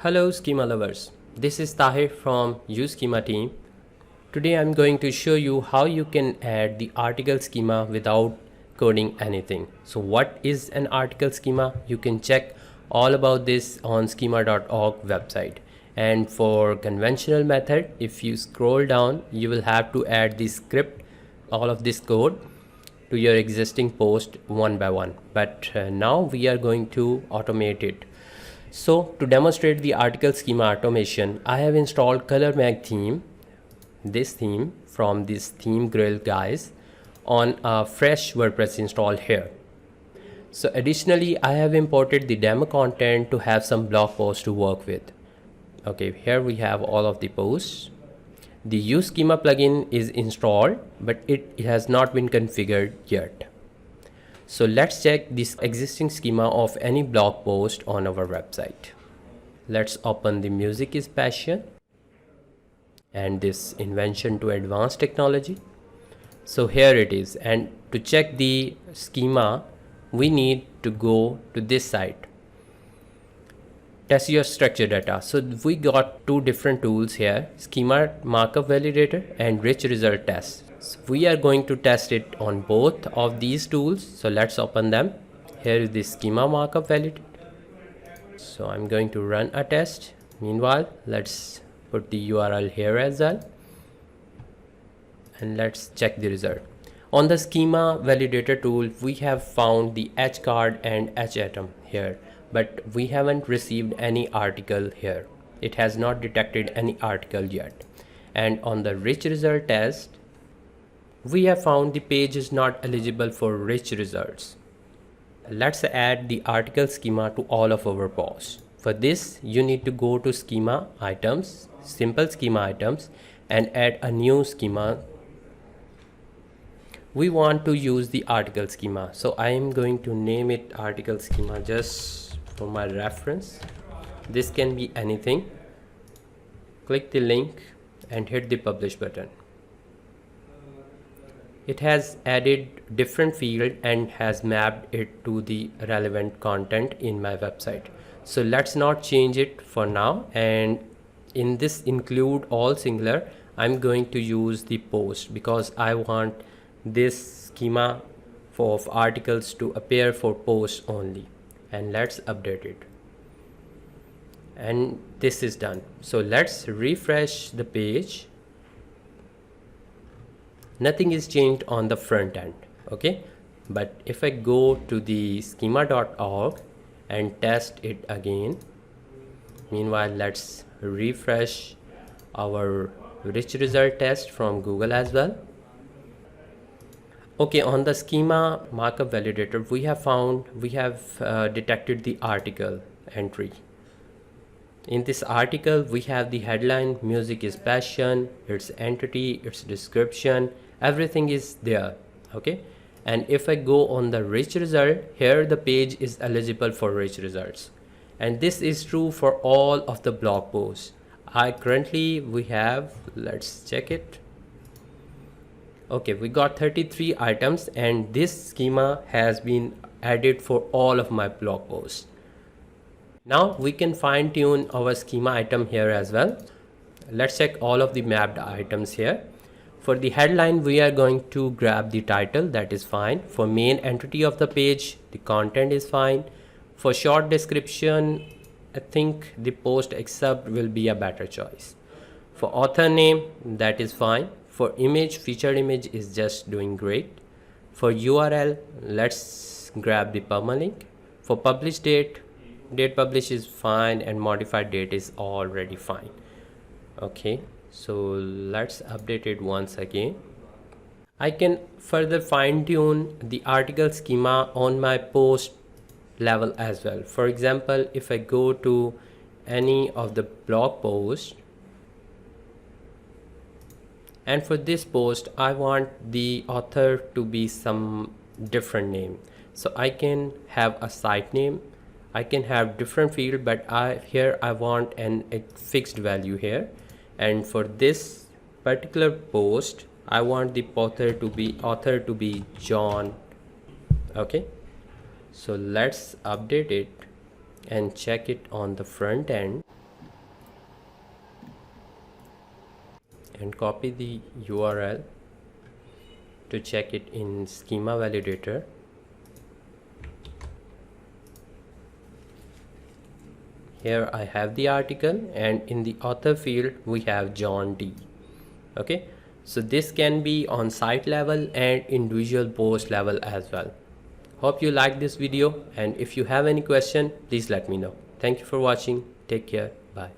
Hello schema lovers, this is Tahir from Schema team. Today I'm going to show you how you can add the article schema without coding anything. So what is an article schema? You can check all about this on schema.org website. And for conventional method, if you scroll down, you will have to add the script, all of this code to your existing post one by one. But now we are going to automate it. So to demonstrate the article schema automation, I have installed ColorMag theme, this theme from this theme grill guys, on a fresh WordPress install here. So additionally, I have imported the demo content to have some blog posts to work with. Okay, here we have all of the posts. The Schema plugin is installed, but it has not been configured yet. So let's check this existing schema of any blog post on our website. Let's open the Music is Passion and this Invention to Advanced Technology. So here it is, and to check the schema we need to go to this site, test your structure data. So we got two different tools here, schema markup validator and rich result test. So we are going to test it on both of these tools. So let's open them. Here is the schema markup validator. So I'm going to run a test. Meanwhile, let's put the URL here as well. And let's check the result. On the schema validator tool, we have found the H card and H atom here, but we haven't received any article here. It has not detected any article yet. And on the rich result test, we have found the page is not eligible for rich results. Let's add the article schema to all of our posts. For this, you need to go to schema items, simple schema items, and add a new schema. We want to use the article schema, so I am going to name it article schema just for my reference. This can be anything. Click the link and hit the publish button. It has added different field and has mapped it to the relevant content in my website. So let's not change it for now, and in this include all singular, I'm going to use the post because I want this schema of articles to appear for posts only. And let's update it. And this is done. So let's refresh the page. Nothing is changed on the front end. Okay, but if I go to the schema.org and test it again, meanwhile let's refresh our rich result test from Google as well. Okay, on the schema markup validator, we have detected the article entry. In this article, we have the headline, Music is Passion, its entity, its description, everything is there. Okay, and if I go on the rich result, here the page is eligible for rich results, and this is true for all of the blog posts. We have, let's check it. Okay, we got 33 items, and this schema has been added for all of my blog posts. Now we can fine tune our schema item here as well. Let's check all of the mapped items here. For the headline, we are going to grab the title, that is fine. For main entity of the page, the content is fine. For short description, I think the post excerpt will be a better choice. For author name, that is fine. For image, featured image is just doing great. For URL, let's grab the permalink. For publish date publish is fine, and modified date is already fine. Okay, so let's update it once again. I can further fine tune the article schema on my post level as well. For example, if I go to any of the blog posts, and for this post I want the author to be some different name, so I can have a site name, I can have different field, but here I want a fixed value here. And for this particular post, I want the author to be John. Okay, so let's update it and check it on the front end. and copy the URL to check it in schema validator. Here I have the article, and in the author field we have John D. Okay, so this can be on site level and individual post level as well. Hope you like this video, and if you have any question, please let me know. Thank you for watching. Take care. Bye.